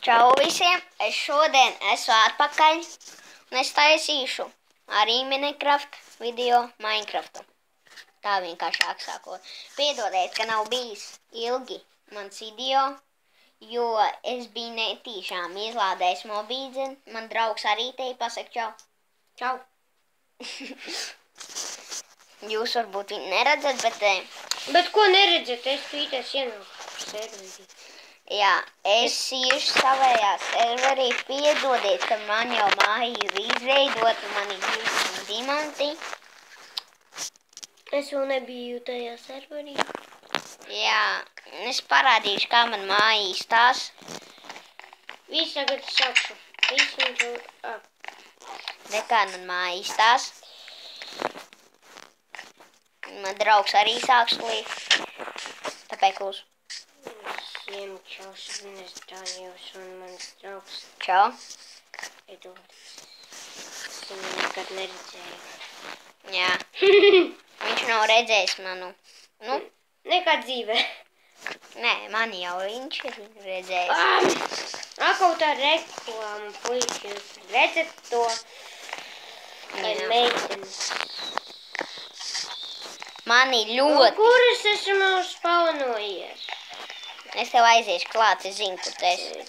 Čau visiem! Es šodien esmu atpakaļ un es taisīšu arī Minecraft video Minecraftu. Tā vienkāršāk sākot. Piedodiet, ka nav bijis ilgi mans video, jo es biju netīšām izlādējis mobīdzi. Man draugs arī te pasaka čau. Čau! Jūs varbūt viņu neredzat, bet... Bet ko neredzat? Es tvītēs ienāku serverī. Jā, es iešu savējā serverī, piedodiet, ka man jau māja ir izveidota, man ir 200 diamanti. Es vēl nebiju tajā serverī. Jā, es parādīšu, kā man māja izstās. Viss tagad sākšu. Viss un tur... Re, kā man māja izstās. Man draugs arī sāks liekt. Tāpēc uz. Visiem čau, Švinas Dāņevs un mans draugs. Čau. Edvards. Es viņu nekad neredzēju. Jā. Viņš nav redzējis manu. Nu? Nekā dzīvē. Nē, man jau viņš ir redzējis. Atkal tā reklāma, puiši, jūs redzat to? Vai meitenes? Mani ļoti... Kur es esmu spaunojies? Es tev aiziešu klāt, es zinu, kur tu esi.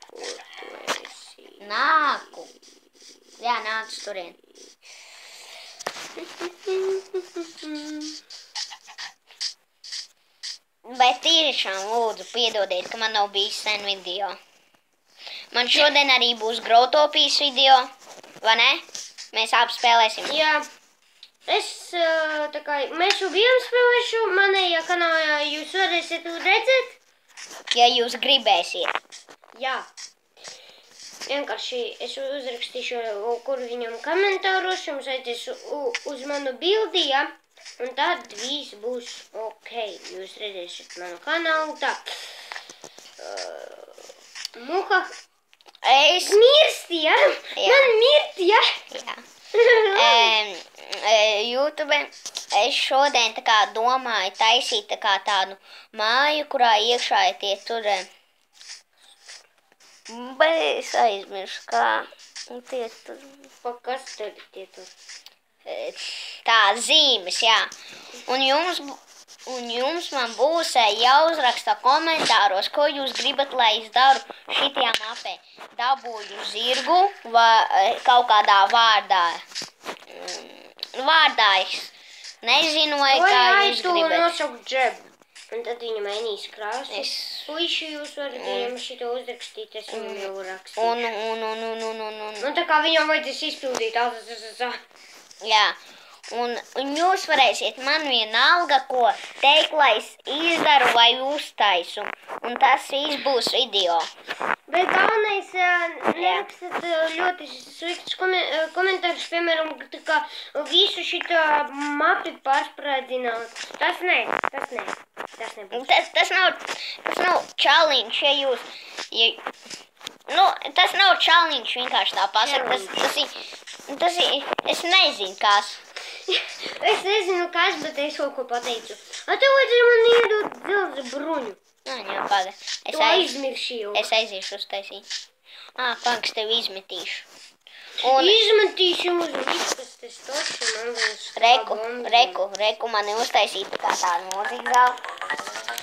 Kur tu esi? Nāku. Jā, nāc turien. Bet tiešām lūdzu piedodiet, ka man nav bijis sen video. Man šodien arī būs Growtopijas video, vai ne? Mēs apspēlēsim. Jā. Es, tā kā, mēs jau bijām spēlēšu, manējā kanālā jūs varēsiet redzēt? Ja jūs gribēsiet. Jā. Vienkārši es uzrakstīšu kur viņam komentāros, jums aizies uz manu bildi, ja? Un tad viss būs ok. Jūs redzēsiet manu kanālu, tā. Muha. Es... Mirst, ja? Jā. Man mirt, ja? Jā. YouTube, es šodien tā kā domāju taisīt tā kā tādu māju, kurā iekšā ir tie tur, bet es aizmiršu, kā tie tur, Pa kas tad tie tur? tā zīmes, jā. Un jums man būs jāuzraksta komentāros, ko jūs gribat, lai es daru šitajā mapē. Dabūju zirgu vai kaut kādā vārdā. Vārdā es nezinu, vai kā jūs gribat. Vai nosaukt džebu, un tad viņa mainīs krāsu. Puiši, jūs varat viņam šito uzrakstīt, es viņam jau rakstīšu. Un tā kā viņam vajadzēs izpildīt. Jā. Un jūs varēsiet man vienalga, ko teikt, lai es izdaru vai uztaisu. Un tas viss būs video. Bet galvenais nerakstat ļoti sliktus komentārus, piemēram, tā kā visu šito mapi pārsprādzināt. Tas nebūs. Tas nav challenge, ja jūs... tas nav challenge, vienkārši tā pasaka. Tas ir, es nezinu, kas. Es nezinu, kas, bet es kaut ko pateicu. Tev vajadzēja man iedot dzelza bruņu. Jā, paga. Tu aizmirši jau. Es aiziešu uztaisīt. Pagas, tev izmetīšu. Izmetīšu uz izkastes toši, man būs... Reku mani uztaisīt kā tādu mūziku zāli.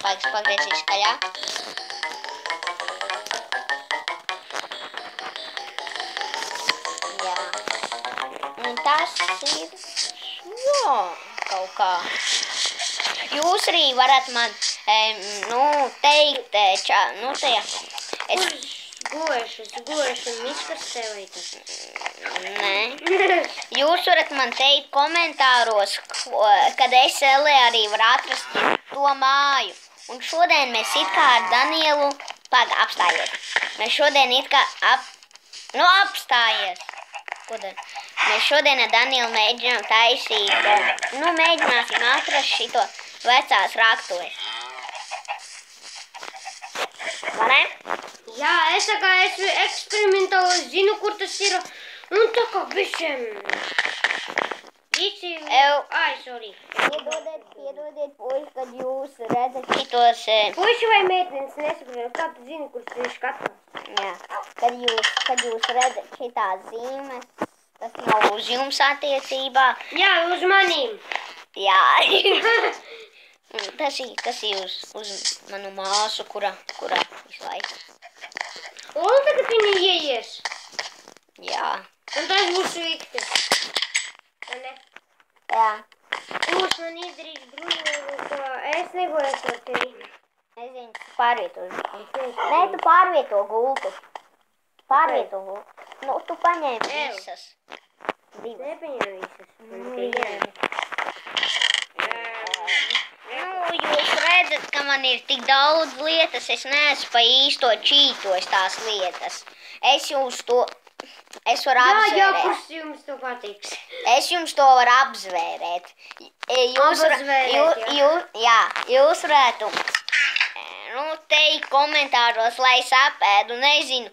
Pagas, pagriezīs skaļā. Jā. Un tas ir... Jā, kaut kā. Jūs arī varat man, teikt, tajā. Gulēšu miskastē vai tas? Nē. Jūs varat man teikt komentāros, kad es arī varu atrast to māju. Un šodien mēs it kā ar Danielu, apstājies. Mēs šodien it kā apstājies. Mēs šodien ar Danielu mēģinām taisīt, mēģināsim atrast šito vecās raktuves. Vai ne? Jā, es eksperimentāli zinu, kur tas ir. Un tā kā visiem visi... Ew. Ai, sorry. Piedodiet, puiši, kad jūs redzat šitos... Puiši vai meitenes nesaprotu, kā tu zini, kurš viņš skatās? Jā, kad jūs redzat šitās zīmes, tas nav uz jums attiecībā. Jā, uz manīm. Jā. Tas ir uz manu māsu, kura visu laiku. Un tagad viņi ieies. Jā. Un tas būs slikti. Vai ne? Jā. Kurš man izdarīs brūnību, ko es negojos ar tevi? Nezinu, tu pārvieto. Nē, tu pārvieto gultu. Pārvieto gultu. Nu, tu paņēmi visas. Divas. Nepaņem visas. Man tikai viena. Nu, jūs redzat, ka man ir tik daudz lietas, es neesmu pa īsto čītos tās lietas. Es varu apzvērēt. Jā, kurš jums to patiks? Es jums to varu apzvērēt. Jūs varētu teikt komentāros, lai es apēdu, nezinu,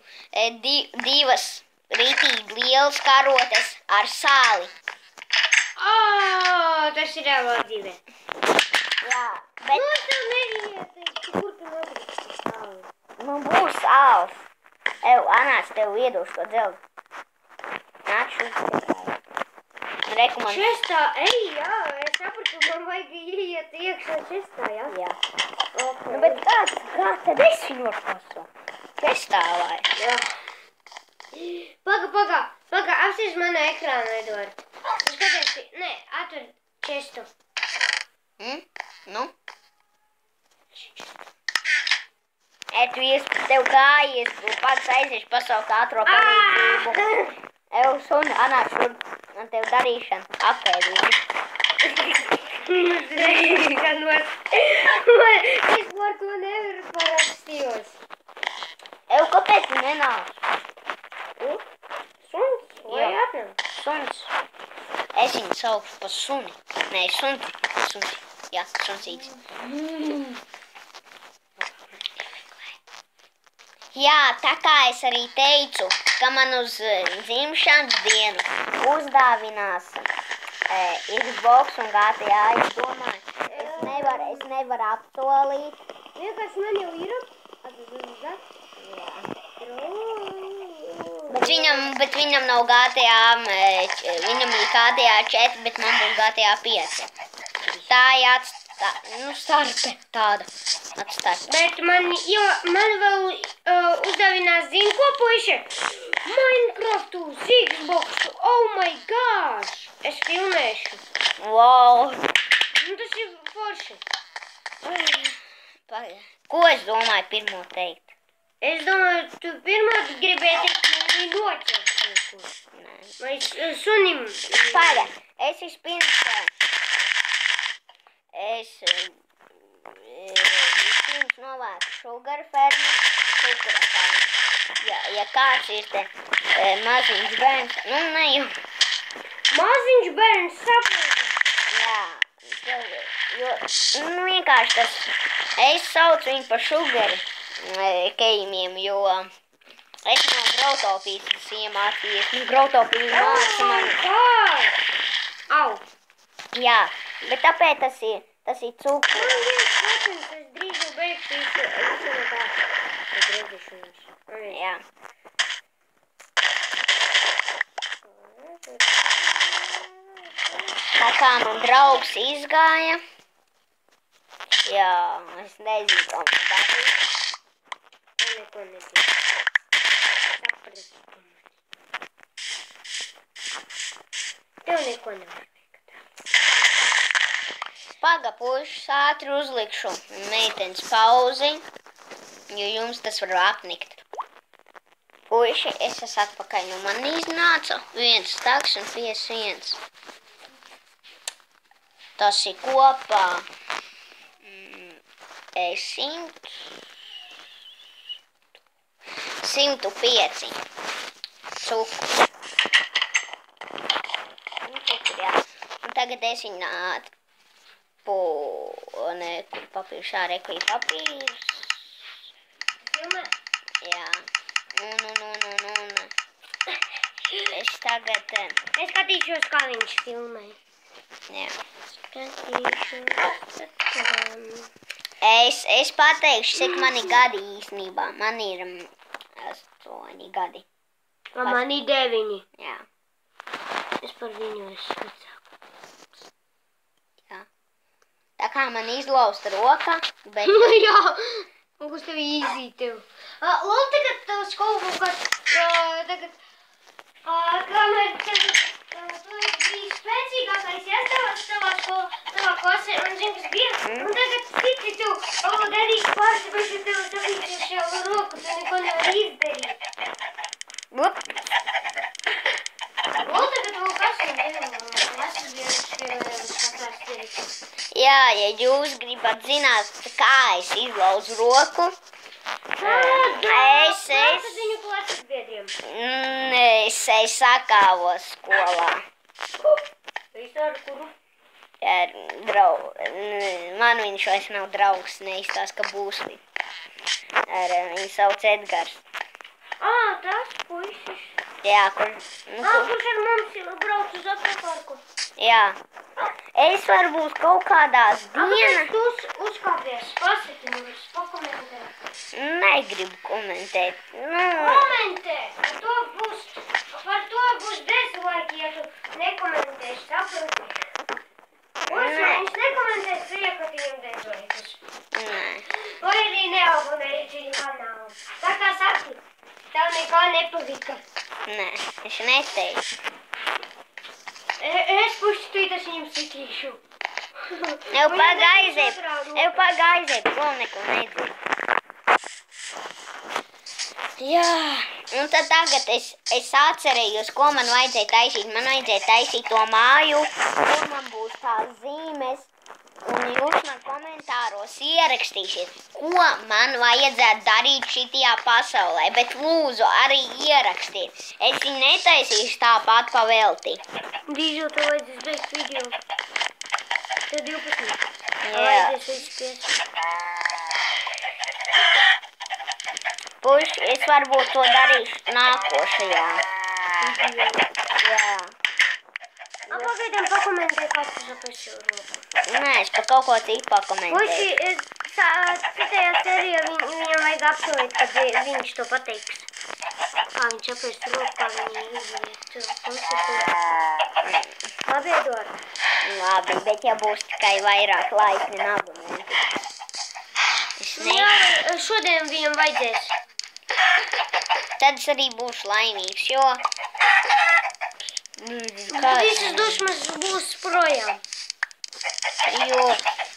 divas ritīgi lielas karotes ar sāli. Tas ir dzīvē. Jā, bet... Nu, es tev neiet, kur tu nodrīksti sāli? Nu, būs sāls. Anāc, tev iedošu to dzelzi. Nāk šur. Reku man... Čestā, jā, es sapratu, man vajag ieiet iekšā čestā, jā? Jā. Okay. Nu, bet kā tad es viņu atpasu? Čestā vai? Jā. Paga, apsies manā ekrānu, Eduard. Skaties, nē, atver čestu. Nu? Tev kājies, pats aizieši pasaukt ātro palīdzību. Sun, Anāc, šur, un tev darīšana apēdīši. Es par to nevaru parakstījos. Kāpēc tu nenāc? Suns? Vai atnāk? Suns. Es viņu saukšu pa suni. Nē, sunti. Jā, sunsīts. Jā, tā kā es arī teicu, ka man uz dzimšanas dienu uzdāvinās Xbox un GTA, es domāju, es nevaru apsolīt. Vienkārši man jau ir Bet viņam nav GTA, viņam ir GTA 4, bet man būs GTA 5. Tā starte tāda. Atstarte. Bet man vēl uzdāvinās, zinu ko, puiši? Minecraftu, Xboxu, oh my gosh! Es filmēšu. Wow! Nu, tas ir forši. Ko es domāju pirmo teikt? Es domāju, tu pirmā gribēji teikt, man ir noķert. Vai sunim? Paga, es vispirms novāku šugara fermu, cukura fermu. Ja kāds ir te maziņš bērns, nu ne jau. Maziņš bērns saprota. Jā, vienkārši tas, es saucu viņu par šugari kejumiem, jo es no grautopijas iemācījies. Grautopija māca mani. Au! Jā, bet tāpēc tas ir cukura. Man viens procents, es drīz jau beigšu visu no tā. Es redzēšanos. Jā. Tā kā man draugs izgāja. Jā, es nezinu, kā man darīt. Man neko nezinu. Sapratu. Tev neko nevar veikt. Paga, puišus, ātri uzlikšu meitenes pauzi, jo jums tas var apnikt. Puiši, es esmu atpakaļ, nu man iznāca 1 staks un 51. Tas ir kopā 105 cukuru. Un tagad es viņu ātri kur papīrs ārēko ir papīrs. Filmē? Jā. Es tagad... Es skatīšos, kā viņš filmē. Jā. Skatīšos. Es pateikšu, cik mani gadi īstenībā. Man ir 8 gadi. Man ir 9. Jā. Es par viņu esmu vecāka. Jā. Tā kā man izlausta roka, bet... Jā, un kas tev īzīt tev. Lūk, tagad tavs kaut kāds, tagad, kamēr tu biji spēcīgākais, jā, tavā klasē, un zini, kas bija, un tagad stipri tu darīsi pāris, bet tu tev sapīsies jau roku, tu neko nevar izdarīt. Lūk, Lūk, tagad vēl kas, un esmu vienas jā, ja jūs gribat zināt, kā es izlauzu roku, es sakāvos skolā. Man viņš vairs nav draugs, neizstās, ka būs. Viņu sauc Edgars. Tas puisis. Jā, kurš Kurš ar mums brauc uz akvaparku? Jā. Es varbūt kaut kādās dienas... Tu uzkāpies, pasaki mums, pakomentēt. Negribu komentēt. Komentē! Par to būs bezlaiki, ja tu nekomentēsi, saproti. Viņš nekomentēs priekatījiem bezlaikus. Nē. Vai arī neabonējies viņu kanālu. Tā kā saki, tev nekā nepalika. Nē, es neteicu. Es pušķītas viņam sitīšu. Jau pagaizēt, prom neko nedzird. Jā, un tad tagad es atcerējos, ko man vajadzēja taisīt. Man vajadzēja taisīt to māju, kur man būs tās zīmes. Un jūs man komentāros ierakstīsiet, ko man vajadzētu darīt šitajā pasaulē. Bet lūdzu, arī ierakstiet. Es viņu netaisīšu tāpat pavelti. Dīžo, tev vajadzēs beigt video. Tev 12. Jā. Vajadzēs izspies. Puš, es varbūt to darīšu nākošajā. Jā. Pagaidām pakomentē, kāds tu sapēc jau roku. Nē, es pa kaut ko citu pakomentēju. Puši, citajā sērijā viņam vajag apsolīt, kad viņš to pateiks. Kā viņš sapēc roku, kā viņi izviet. Labi, Eduard. Labi, bet ja būs tikai vairāk laipni abonenti. Jā, šodien viņam vajadzēs. Tad es arī būšu laimīgs, jo... Visas dusmas būs projām. Jo,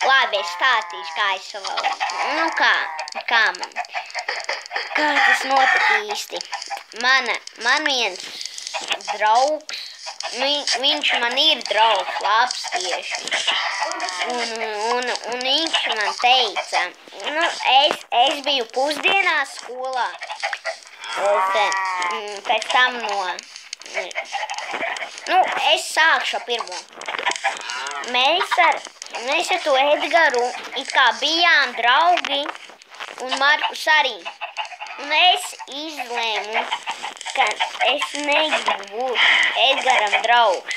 labi, es stāstīšu, kā es savaldu. Nu kā man? Kā tas notika īsti? Man viens draugs, viņš man ir draugs, labs tieši. Un viņš man teica, es biju pusdienās skolā. Pēc tam es sākšu ar pirmo. Mēs ar to Edgaru it kā bijām draugi un Markus arī. Un es izlēmu, ka es negribu būt Edgaram draugs.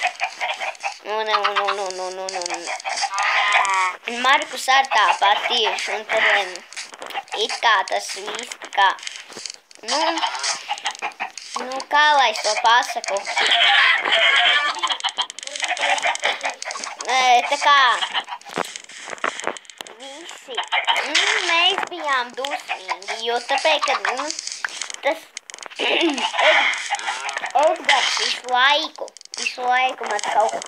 Un Markus ar tāpat tieši. Un tad it kā tas viss tā kā... kā lai es to pasaku? Tā kā visi, mēs bijām dusmīgi, jo tāpēc, ka tas Edgars visu laiku man kaut ko.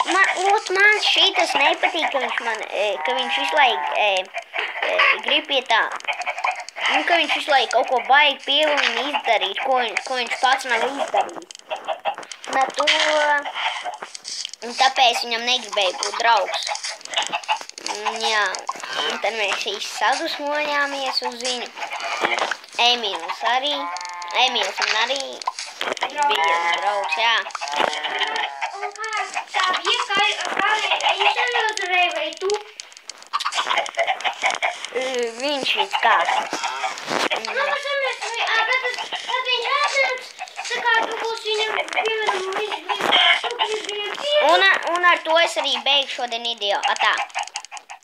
Man šitas nepatīk, ka viņš visu laiku grib pie tā. Un ka viņš visu laiku kaut ko baigi pievilni izdarīt, ko viņš pats nav izdarījis. Un tāpēc viņam negribēja būt draugs. Jā, un tad mēs visi sadusmojāmies uz viņu. Emīls man arī bija draugs, jā. Un kā tā bija, kā viņš neuzvarēja vai tu? Viņš ir kāds. Tad viņš atnāks, tā kā tu būsi viņam pievienam, viņš bija Un ar to es arī beigšu šodien video. Atā.